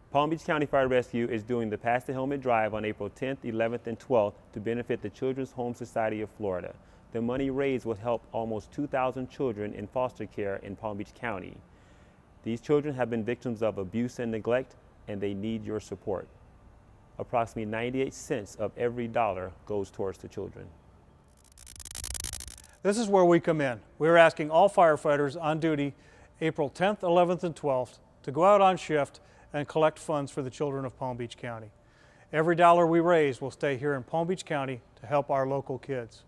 Palm Beach County Fire Rescue is doing the Pass the Helmet drive on April 10th, 11th, and 12th to benefit the Children's Home Society of Florida. The money raised will help almost 2,000 children in foster care in Palm Beach County. These children have been victims of abuse and neglect, and they need your support. Approximately 98 cents of every dollar goes towards the children. This is where we come in. We're asking all firefighters on duty April 10th, 11th, and 12th to go out on shift and collect funds for the children of Palm Beach County. Every dollar we raise will stay here in Palm Beach County to help our local kids.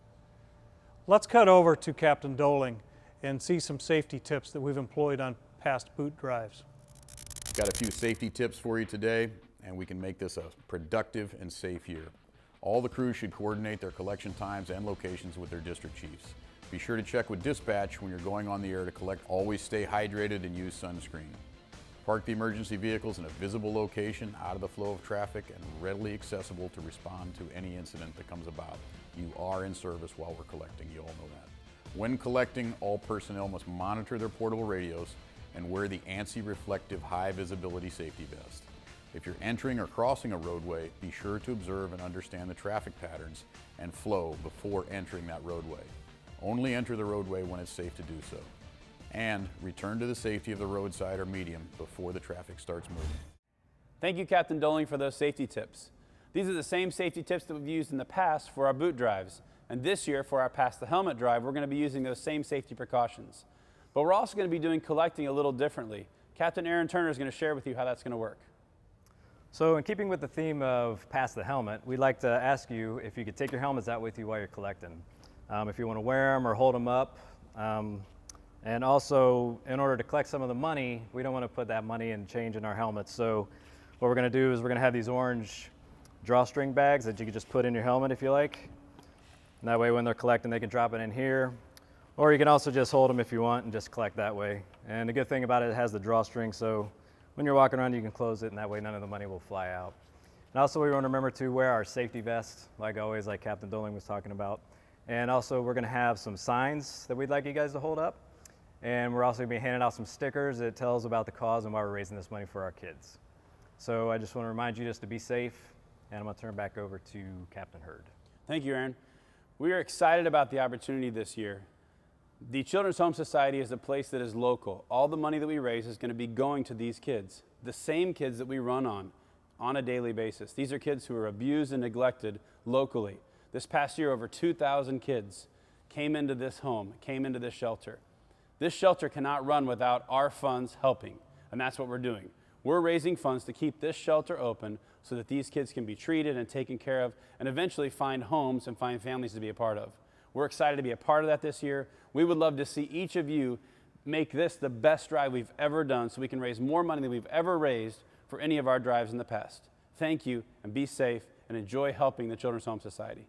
Let's cut over to Captain Doling and see some safety tips that we've employed on past boot drives. Got a few safety tips for you today, and we can make this a productive and safe year. All the crews should coordinate their collection times and locations with their district chiefs. Be sure to check with dispatch when you're going on the air to collect. Always stay hydrated and use sunscreen. Park the emergency vehicles in a visible location, out of the flow of traffic, and readily accessible to respond to any incident that comes about. You are in service while we're collecting, you all know that. When collecting, all personnel must monitor their portable radios and wear the ANSI reflective high visibility safety vest. If you're entering or crossing a roadway, be sure to observe and understand the traffic patterns and flow before entering that roadway. Only enter the roadway when it's safe to do so. And return to the safety of the roadside or medium before the traffic starts moving. Thank you, Captain Doling, for those safety tips. These are the same safety tips that we've used in the past for our boot drives. And this year, for our Pass the Helmet drive, we're going to be using those same safety precautions. But we're also going to be doing collecting a little differently. Captain Aaron Turner is going to share with you how that's going to work. So in keeping with the theme of Pass the Helmet, we'd like to ask you if you could take your helmets out with you while you're collecting. If you want to wear them or hold them up. And also, in order to collect some of the money, we don't want to put that money and change in our helmets. So what we're going to do is we're going to have these orange drawstring bags that you can just put in your helmet if you like. And that way when they're collecting, they can drop it in here. Or you can also just hold them if you want and just collect that way. And the good thing about it has the drawstring, so when you're walking around, you can close it, and that way none of the money will fly out. And also, we want to remember to wear our safety vests, like always, like Captain Doling was talking about. And also, we're going to have some signs that we'd like you guys to hold up. And we're also going to be handing out some stickers that tells about the cause and why we're raising this money for our kids. So I just want to remind you just to be safe, and I'm going to turn it back over to Captain Hurd. Thank you, Aaron. We are excited about the opportunity this year. The Children's Home Society is a place that is local. All the money that we raise is going to be going to these kids, the same kids that we run on a daily basis. These are kids who are abused and neglected locally. This past year, over 2,000 kids came into this home, came into this shelter. This shelter cannot run without our funds helping, and that's what we're doing. We're raising funds to keep this shelter open so that these kids can be treated and taken care of and eventually find homes and find families to be a part of. We're excited to be a part of that this year. We would love to see each of you make this the best drive we've ever done so we can raise more money than we've ever raised for any of our drives in the past. Thank you, and be safe, and enjoy helping the Children's Home Society.